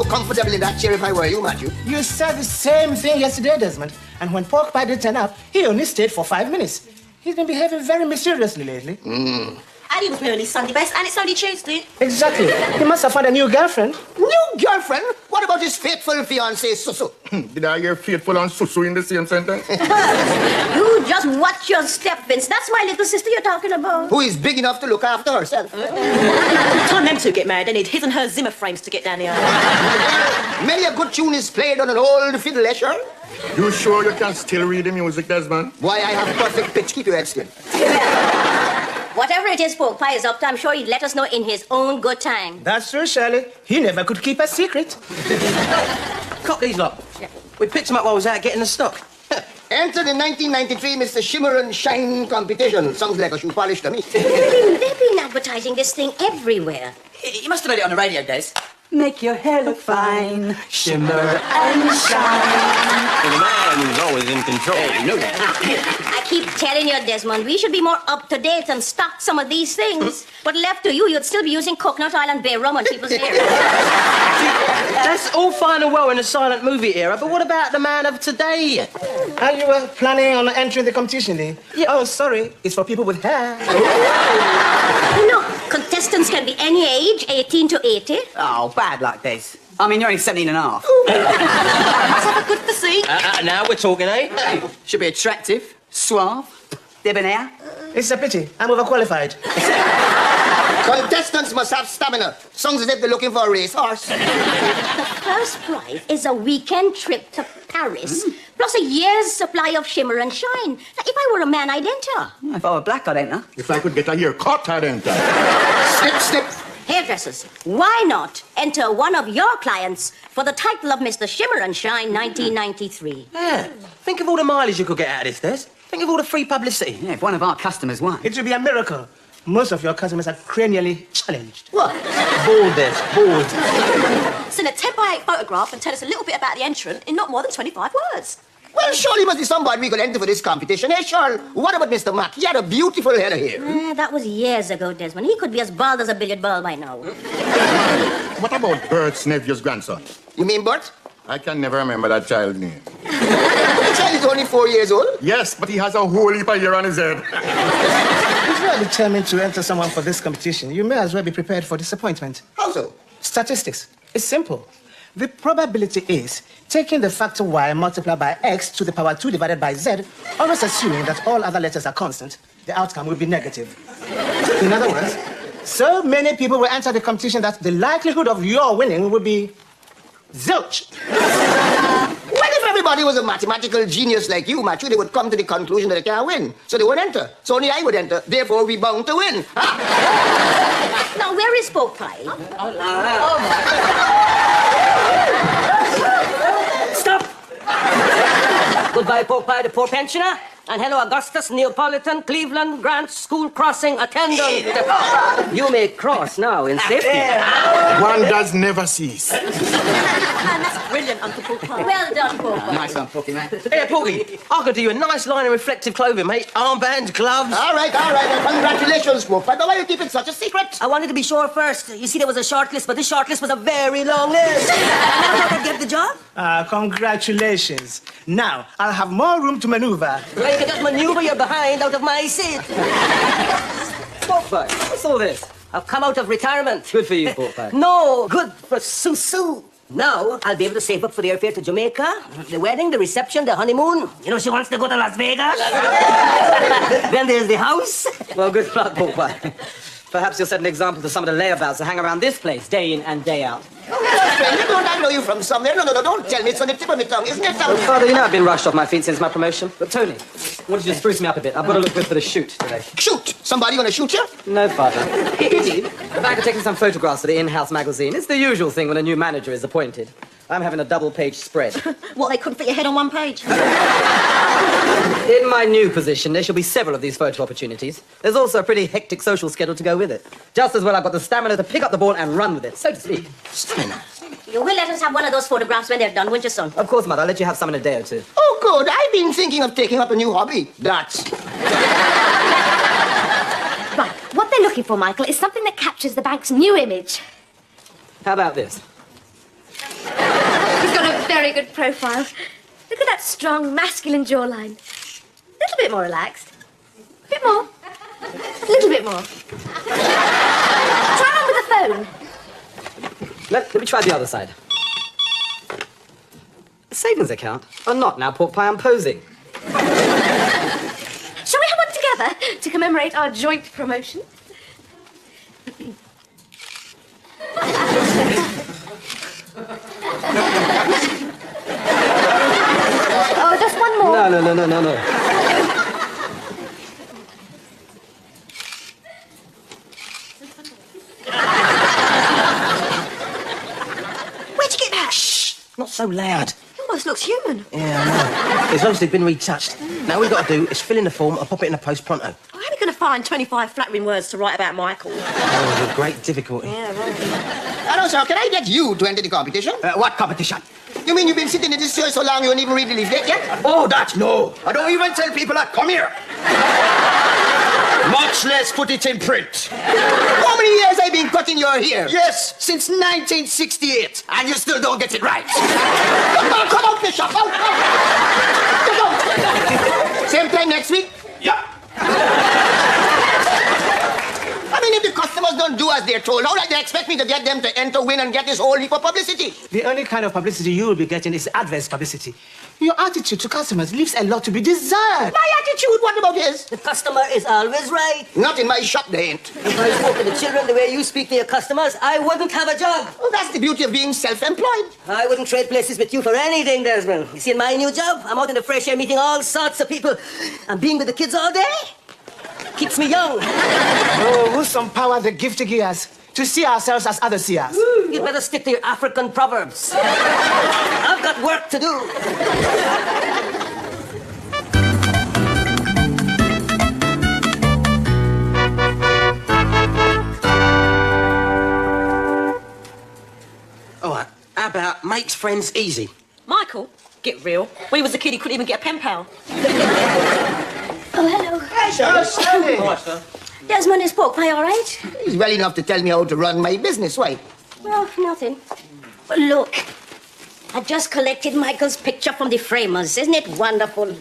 so comfortable in that chair if I were you, Matthew. You said the same thing yesterday, Desmond. And when Pork Pie did turn up, he only stayed for 5 minutes. He's been behaving very mysteriously lately. And it was only Sunday best, and it's only Tuesday. Exactly. He must have found a new girlfriend. New girlfriend? What about his faithful fiancée, Susu? Did I hear faithful and Susu in the same sentence? You just watch your step, Vince. That's my little sister you're talking about. Who is big enough to look after herself. Time them two get married. They need his and her Zimmer frames to get down here. Many a good tune is played on an old fiddle, sure? You sure you can still read the music, Desmond? Why, I have perfect pitch. Keep your head still. Whatever it is Pork Pie is up to, I'm sure he'd let us know in his own good time. That's true, Shirley. He never could keep a secret. Cop these lot. Yeah. We picked them up while I was out getting the stock. Entered in 1993 Mr. Shimmer and Shine competition. Sounds like a shoe polish to me. They've been advertising this thing everywhere. You must have made it on the radio, Des. Make your hair look fine, shimmer and shine. The man who's always in control. You know that. I keep telling you, Desmond, we should be more up-to-date and stock some of these things. But left to you, you'd still be using coconut oil and bay rum on people's hair. That's all fine and well in the silent movie era, but what about the man of today? Are you planning on entering the competition, then? Yeah. Oh, sorry. It's for people with hair. Look, contestants can be any age, 18 to 80. Oh, bad luck, Des. I mean, you're only 17 and a half. Must have a good physique. Now we're talking, eh? Should be attractive, suave, debonair. It's a pity. I'm overqualified. Contestants must have stamina. Sounds as if they're looking for a racehorse. The first prize is a weekend trip to Paris, plus a year's supply of Shimmer and Shine. Now, if I were a man, I'd enter. If I were black, I'd enter. If I could get a haircut, I'd enter. Snip, snip. Hairdressers, why not enter one of your clients for the title of Mr. Shimmer and Shine 1993? Yeah. Think of all the mileage you could get out of this, Des. Think of all the free publicity. Yeah, if one of our customers won. It would be a miracle. Most of your customers are cranially challenged. What? Bold, Des, bold. Send a 10x8 photograph and tell us a little bit about the entrant in not more than 25 words. Well, surely must be somebody we could enter for this competition, eh, Charles? What about Mr. Mack? He had a beautiful head of hair. That was years ago, Desmond. He could be as bald as a billiard ball by now. What about Bert's nephew's grandson? You mean Bert? I can never remember that child's name. The child is only 4 years old. Yes, but he has a whole heap of hair on his head. If you are determined to enter someone for this competition, you may as well be prepared for disappointment. How so? Statistics. It's simple. The probability is taking the factor y multiplied by x to the power 2 divided by z, always assuming that all other letters are constant. The outcome will be negative. In other words, so many people will enter the competition that the likelihood of your winning will be zilch. Well, if everybody was a mathematical genius like you, Matthew, they would come to the conclusion that they can't win. So they won't enter. So only I would enter. Therefore, we bound to win. Now, where is Pork Pie? Stop! Goodbye, Pork Pie, the poor pensioner. And hello, Augustus, Neapolitan, Cleveland, Grant, school crossing attendant. You may cross now in safety. One does never cease. That's brilliant, Uncle Pork Pie. Well done, Pork Pie. Nice one, Porky, man. Hey, Porky, I could do you a nice line of reflective clothing, mate. Armbands, gloves. All right. Well, congratulations, Pork Pie. But why are you keeping such a secret? I wanted to be sure first. You see, there was a short list, but this short list was a very long list. I never thought I'd get the job. Congratulations. Now, I'll have more room to maneuver. Well, you can just maneuver your behind out of my seat. Pork Pie, what's all this? I've come out of retirement. Good for you, Pork Pie. No, good for Susu. Now, I'll be able to save up for the airfare to Jamaica, the wedding, the reception, the honeymoon. You know, she wants to go to Las Vegas. Then there's the house. Well, good luck, Pork Pie. Perhaps you'll set an example to some of the layabouts that hang around this place day in and day out. Friend, don't I know you from somewhere? No, don't tell me. It's on the tip of my tongue, isn't it? Well, Father, you know I've been rushed off my feet since my promotion. But, Tony, I want you to spruce me up a bit. I've got to look good for the shoot today. Shoot? Somebody gonna shoot you? No, Father. I'm back to taking some photographs for the in-house magazine. It's the usual thing when a new manager is appointed. I'm having a double-page spread. What, they couldn't fit your head on one page? In my new position, there shall be several of these photo opportunities. There's also a pretty hectic social schedule to go with it. Just as well I've got the stamina to pick up the ball and run with it, so to speak. Stamina? You will let us have one of those photographs when they're done, won't you, son? Of course, Mother. I'll let you have some in a day or two. Oh, good. I've been thinking of taking up a new hobby. That's... Right, what they're looking for, Michael, is something that captures the bank's new image. How about this? He's got a very good profile. Look at that strong, masculine jawline. A little bit more relaxed. A bit more. A little bit more. Try on with the phone. Let me try the other side. A savings account? Or not now, pork pie, I'm posing. Shall we have one together to commemorate our joint promotion? Oh, just one more. No. Where'd you get that? Shh! Not so loud. It almost looks human. Yeah, I know. It's obviously been retouched. Now all we've got to do is fill in the form and pop it in the post pronto. How are we going to find 25 flattering words to write about Michael? Oh, with great difficulty. Yeah, right. Hello, sir. Can I get you to enter the competition? What competition? You mean you've been sitting in this chair so long you don't even read the leaflet yet? Oh, that, no. I don't even tell people that come here. Much less put it in print. How many years have I been cutting your hair? Yes, since 1968, and you still don't get it right. Come out, Bishop. Out. Same time next week? Yeah. I mean, if the customers don't do as they're told, how do they expect me to get them to enter, win, and get this whole heap of publicity? The only kind of publicity you will be getting is adverse publicity. Your attitude to customers leaves a lot to be desired. My attitude? What about his? The customer is always right. Not in my shop, they ain't. If I spoke to the children the way you speak to your customers, I wouldn't have a job. Oh, that's the beauty of being self-employed. I wouldn't trade places with you for anything, Desmond. You see, in my new job, I'm out in the fresh air meeting all sorts of people. And being with the kids all day keeps me young. Oh, who's some power the gift to give us to see ourselves as others see us? You'd better stick to your African proverbs. I've got work to do. All right, how about makes friends easy? Michael, get real. When he was a kid, he couldn't even get a pen pal. Oh, hello. Hey, sir. Desmond, is pork pie all right? He's well enough to tell me how to run my business. Why? Well, nothing. But look, I just collected Michael's picture from the framers. Isn't it wonderful?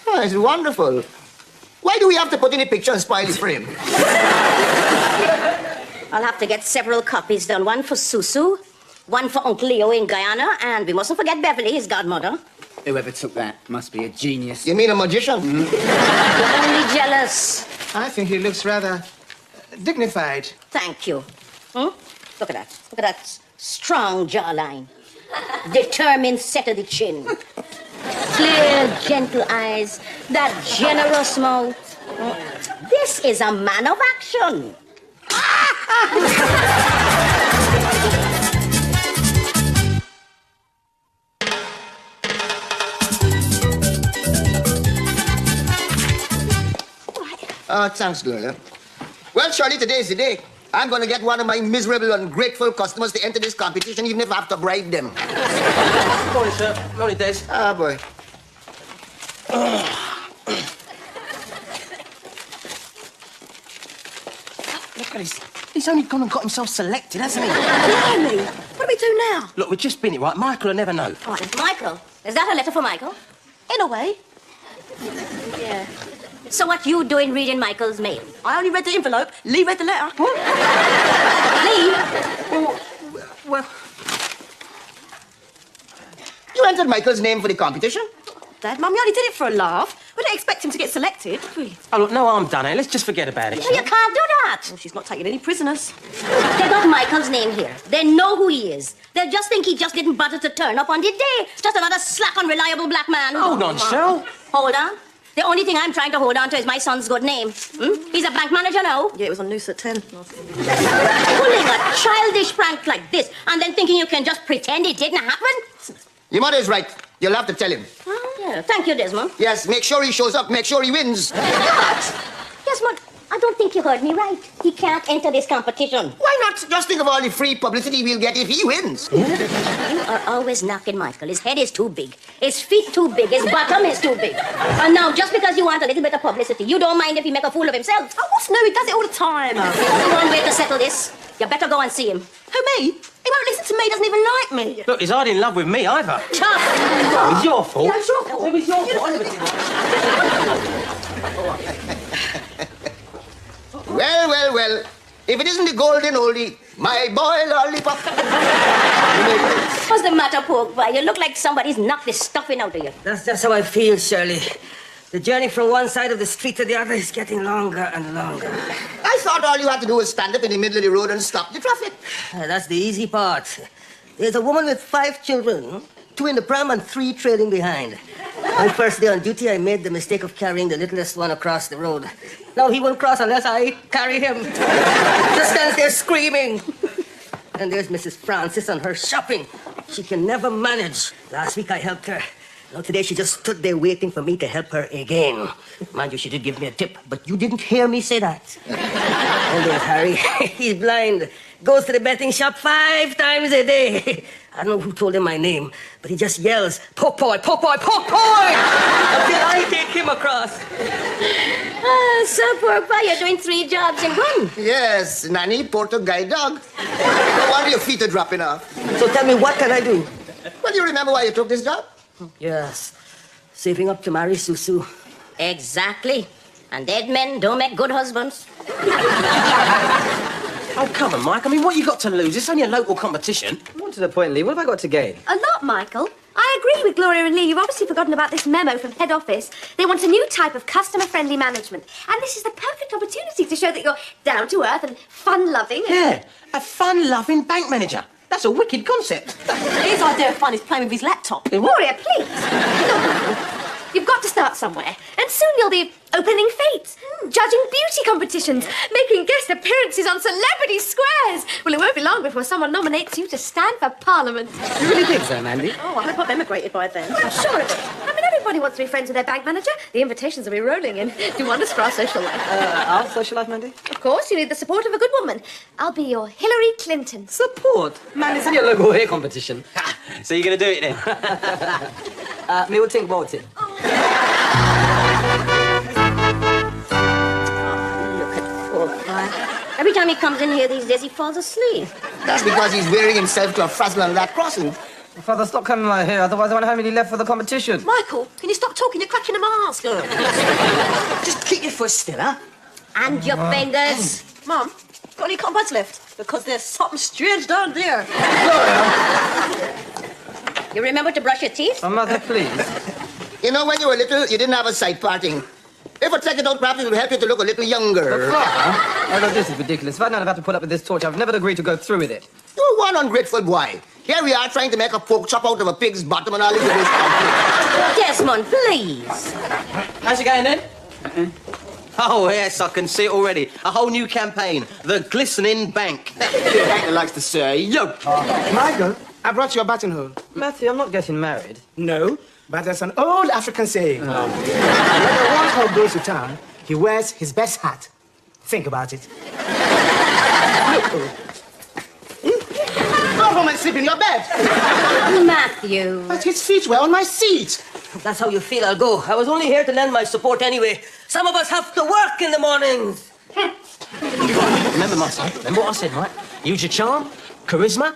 Oh, it's wonderful. Why do we have to put in a picture and spoil the frame? I'll have to get several copies done. One for Susu, one for Uncle Leo in Guyana, and we mustn't forget Beverly, his godmother. Whoever took that must be a genius. You mean a magician? You're only jealous. I think he looks rather dignified. Thank you. Look at that. Look at that strong jawline. Determined set of the chin. Clear, gentle eyes. That generous mouth. This is a man of action. Oh, thanks, Gloria. Well, surely today is the day. I'm going to get one of my miserable, ungrateful customers to enter this competition, even if I have to bribe them. Morning, sir. Morning, Des. Ah, boy. Look at this. He's only gone and got himself selected, hasn't he? Blimey, what do we do now? Look, we've just been it, right? Michael will never know. Right, Michael, is that a letter for Michael? In a way. Yeah. So what you doing reading Michael's mail? I only read the envelope. Lee read the letter. Lee? Well, You entered Michael's name for the competition? Dad, Mum, we only did it for a laugh. We didn't expect him to get selected. oh, look, no harm done, eh? Let's just forget about it. Well, you can't do that. Well, she's not taking any prisoners. They got Michael's name here. They know who he is. They just think he just didn't bother to turn up on the day. Just another slack, unreliable black man. Hold on, Shell. Hold on. The only thing I'm trying to hold on to is my son's good name. He's a bank manager now. Yeah, it was on Noose at 10. Pulling a childish prank like this and then thinking you can just pretend it didn't happen? Your mother is right. You'll have to tell him. Yeah, thank you, Desmond. Yes, make sure he shows up. Make sure he wins. What? Desmond, I don't think you heard me right. He can't enter this competition. Why not? Just think of all the free publicity we'll get if he wins. You are always knocking Michael. His head is too big. His feet too big. His bottom is too big. And now, just because you want a little bit of publicity, you don't mind if he make a fool of himself. Oh, what's new? He does it all the time. There's only one way to settle this. You better go and see him. Who, me? He won't listen to me. He doesn't even like me. Look, he's hardly in love with me either. Tough. It's your fault. It's your fault. It was your fault. I never did that. Well. If it isn't the golden oldie, my boy lollipop. What's the matter, pork pie? You look like somebody's knocked the stuffing out of you. That's just how I feel, Shirley. The journey from one side of the street to the other is getting longer and longer. I thought all you had to do was stand up in the middle of the road and stop the traffic. That's the easy part. There's a woman with 5 children, 2 in the pram and 3 trailing behind. My first day on duty, I made the mistake of carrying the littlest one across the road. Now he won't cross unless I carry him. Just stands there screaming. And there's Mrs. Francis on her shopping. She can never manage. Last week I helped her. Now today she just stood there waiting for me to help her again. Mind you, she did give me a tip, but you didn't hear me say that. And there's Harry. He's blind. Goes to the betting shop 5 times a day. I don't know who told him my name, but he just yells, "Pork pie, pork pie, pork pie!" until I take him across. So, pork pie, you're doing 3 jobs in one. Yes, nanny, porter, guide dog. No wonder your feet are dropping off. So tell me, what can I do? Well, you remember why you took this job? Yes, saving up to marry Susu. Exactly. And dead men don't make good husbands. Oh, come on, Mike. I mean, what you got to lose? It's only a local competition. More to the point, Lee, what have I got to gain? A lot, Michael. I agree with Gloria and Lee. You've obviously forgotten about this memo from head office. They want a new type of customer-friendly management. And this is the perfect opportunity to show that you're down to earth and fun-loving. Yeah, a fun-loving bank manager. That's a wicked concept. His idea of fun is playing with his laptop. Gloria, please. You've got to start somewhere. And soon you'll be opening fates, judging beauty competitions, making guest appearances on celebrity squares. Well, it won't be long before someone nominates you to stand for Parliament. You really think so, Mandy? Oh, I hope I've emigrated by then. I'm sure of it. I mean, everybody wants to be friends with their bank manager. The invitations will be rolling in. Do wonders for our social life. Our social life, Mandy? Of course, you need the support of a good woman. I'll be your Hillary Clinton. Support? Man, it's only a local hair competition. So you're going to do it then? Me will think about it. Every time he comes in here these days, he falls asleep. That's because he's wearing himself to a frazzle on that crossing. Father, stop cutting my hair, otherwise I won't have any left for the competition. Michael, can you stop talking? You're cracking a mask. Just keep your foot still, huh? And your fingers. Mum, got any cotton buds left? Because there's something strange down there. You remember to brush your teeth? Oh, Mother, please. You know, when you were little, you didn't have a side parting. If I take it out, perhaps it would help you to look a little younger. Oh, no, this is ridiculous. If I'd known I'd have to put up with this torture, I've never agreed to go through with it. You're one ungrateful boy. Here we are trying to make a pork chop out of a pig's bottom and all you do is complain. Desmond, please. How's it going then? Oh, yes, I can see it already. A whole new campaign. The Glistening Bank. He likes to say, yo. Michael, I brought you a buttonhole. Matthew, I'm not getting married. No, but there's an old African saying. When a warthog goes to town, he wears his best hat. Think about it. Go home and sleep in your bed. Matthew. But his feet were on my seat. If that's how you feel, I'll go. I was only here to lend my support anyway. Some of us have to work in the mornings. Remember what I said, right? Use your charm, charisma.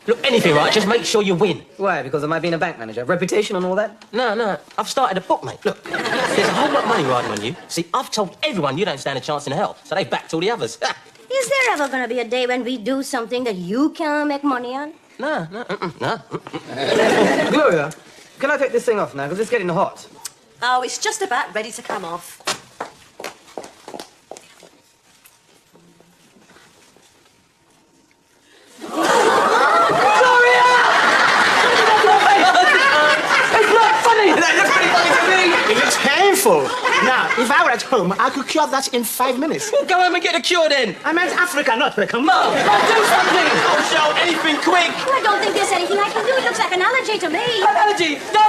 Look, anything, right? Just make sure you win. Why? Because of my being a bank manager? Reputation and all that? No. I've started a book, mate. Look, there's a whole lot of money riding on you. See, I've told everyone you don't stand a chance in hell, so they've backed all the others. Is there ever going to be a day when we do something that you can't make money on? No. Gloria, can I take this thing off now? Because it's getting hot. Oh, it's just about ready to come off. It looks painful. Now, if I were at home, I could cure that in 5 minutes. Well, go home and get a cure then. I meant Africa, not Wickham. Mum, do something. Don't show anything quick. Well, I don't think there's anything I can do. It looks like an allergy to me. An allergy? No.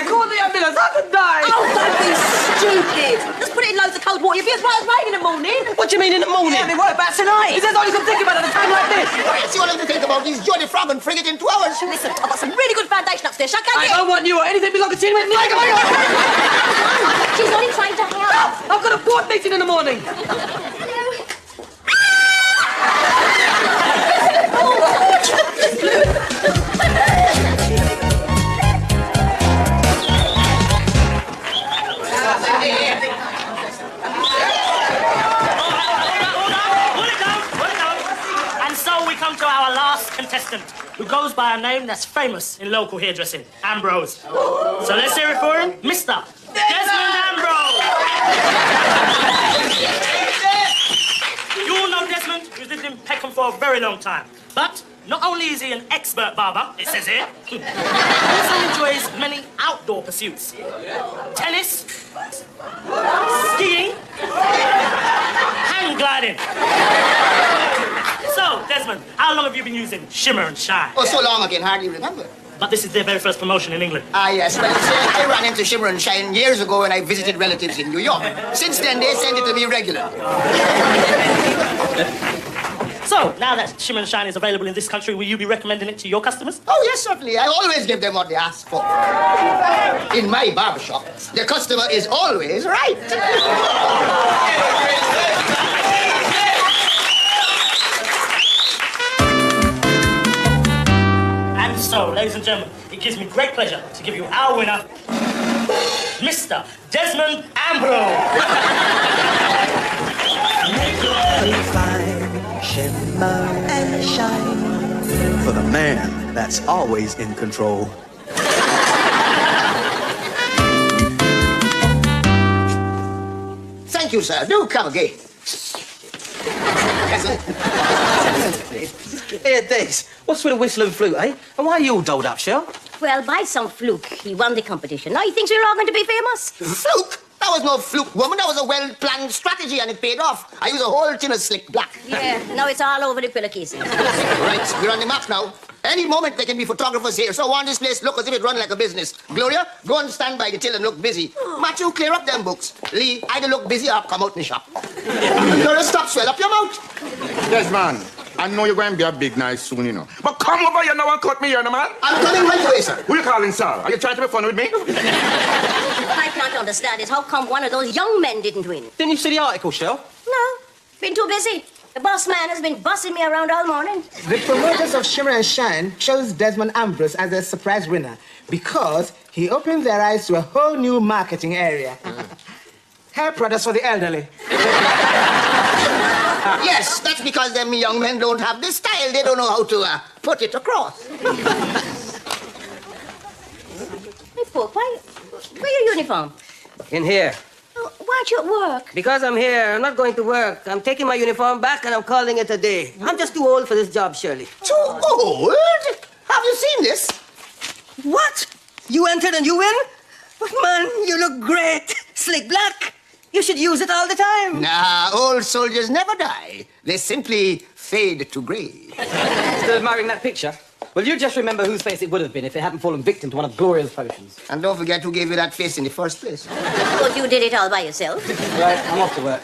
Call the ambulance. I could die. Oh, don't be stupid. Just put it in loads of cold water. You'll be as right as rain in the morning. What do you mean in the morning? Yeah, I mean, what about tonight? Is that all you can think about at a time like this? What's all you have to think about is Jodie Frog and frigate in 2 hours. Listen, I've got some really good foundation upstairs. Shall I I don't want you or anything belonging to you with me. She's only trying to help. I've got a board meeting in the morning. Hello. by a name that's famous in local hairdressing, Ambrose. So let's hear it for him, Mr. Desmond Ambrose. You all know Desmond, who's lived in Peckham for a very long time. But not only is he an expert barber, it says here, he also enjoys many outdoor pursuits. Tennis, skiing, hang gliding. So, Desmond, how long have you been using Shimmer and Shine? Oh, so long I can hardly remember. But this is their very first promotion in England. Ah, yes. Well, I ran into Shimmer and Shine years ago when I visited relatives in New York. Since then, they send it to me regular. So, now that Shimmer and Shine is available in this country, will you be recommending it to your customers? Oh, yes, certainly. I always give them what they ask for. In my barbershop, the customer is always right. And so, ladies and gentlemen, it gives me great pleasure to give you our winner, Mr. Desmond Ambrose. Shimmer and shine for the man that's always in control. Thank you, sir. Do come again. Here, Des, what's with a whistle and flute, eh? And why are you all dolled up, Shell? Well, by some fluke, he won the competition. Now he thinks we're all going to be famous. Fluke? That was no fluke, woman. That was a well-planned strategy, and it paid off. I used a whole tin of slick black. Yeah, now it's all over the pillowcase. Right, we're on the map now. Any moment there can be photographers here, so I want this place look as if it run like a business. Gloria, go and stand by the till and look busy. Matthew, clear up them books. Lee, either look busy or come out in the shop. Gloria, stop, swell up your mouth. Desmond, I know you're going to be a big nice soon, you know. But come over here now and cut me here, no man. I'm coming right away, sir. Who you calling, sir? Are you trying to be funny with me? I can't understand is how come one of those young men didn't win? Didn't you see the article, Shell? No, been too busy. The boss man has been bossing me around all morning. The promoters of Shimmer and Shine chose Desmond Ambrose as their surprise winner because he opened their eyes to a whole new marketing area. Hair products for the elderly. Yes, that's because them young men don't have the style. They don't know how to put it across. Hey, Pope, where's your uniform? In here. Oh, why aren't you at work? Because I'm here. I'm not going to work. I'm taking my uniform back and I'm calling it a day. I'm just too old for this job, Shirley. Too old? Have you seen this? What? You entered and you win? But man, you look great. Slick black. You should use it all the time. Nah, old soldiers never die. They simply fade to grey. Still admiring that picture? Well, you just remember whose face it would have been if it hadn't fallen victim to one of Gloria's potions. And don't forget who gave you that face in the first place. Because you did it all by yourself. Right, I'm off to work.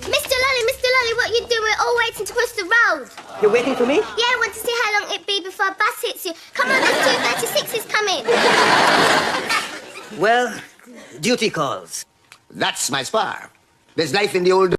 Mr. Lolly, what you doing? We're all waiting to cross the road. You're waiting for me? Yeah, I want to see how long it'd be before a bus hits you. Come on, this 236 is coming. Well, duty calls. That's my spar. There's life in the old...